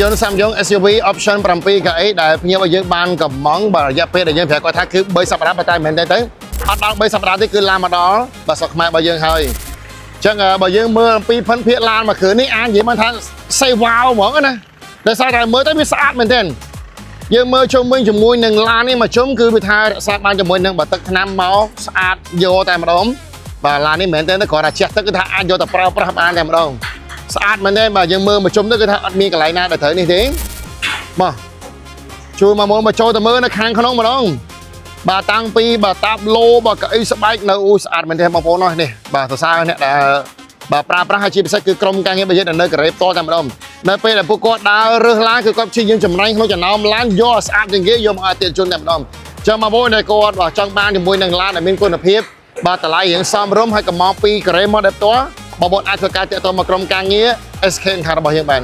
យើង Samsung SUV option 7 កៅអីដែលភ្ញៀវយើងបានកំងបើរយៈពេលដែលយើងប្រាប់គាត់ថាគឺ3សប្តាហ៍តែមែនទេទៅអត់ដល់3សប្តាហ៍ទេគឺឡានមកដល់បាទស្រុកខ្មែររបស់យើងហើយអញ្ចឹងបើយើងមើលអំពីភិនភាគឡានមួយគ្រឿងនេះអាចនិយាយបានថា say wow ហ្មងណាដោយសារតែមើលទៅវាស្អាតមែនទែនយើងមើលជុំវិញជាមួយនឹងឡាននេះមកជុំគឺវាថារក្សាបានជាមួយនឹងបើទឹកថ្នាំមកស្អាតយកតែម្ដងបាទឡាននេះមែនទែនទៅគ្រាន់តែជះទឹកគឺថាអាចយកទៅប្រើប្រាស់បានតែម្ដងស្អាតមែនទេបាទយើងមើលមកជុំទៅគឺថាអត់មានកន្លែងណាដែលត្រូវនេះទេមកជួយមកមើលមកចូលទៅមើលនៅខាងក្នុងម្ដងបាទតាំងពីបាទតាប់ឡូបាទកៅអីស្បែកនៅអូស្អាតមែនទេបងប្អូននេះបាទសរសើរអ្នកដែលបាទប្រើប្រាស់ហើយជាពិសេសគឺក្រុមការងាររបស់យើងដែលនៅកូរ៉េផ្ទាល់តែម្ដងនៅពេលដែលពួកគាត់ដើររើសឡានគឺគាត់ព្យាយាមចម្រាញ់ក្នុងចំណោមឡានយកស្អាតជាងគេយកមកឲ្យទាជនតែម្ដងចឹងមកបងដែលគាត់បាទចង់បានជាមួយនឹងឡានដែលមានគុណភាពបាទតម្លៃរៀងសមរម្យហើយកំងពីកូរ៉េមកដល់ផ្ទាល់បងប្អូនអាចធ្វើការទាក់ទងមកក្រុមការងារ SK ខាងរបស់យើងបាន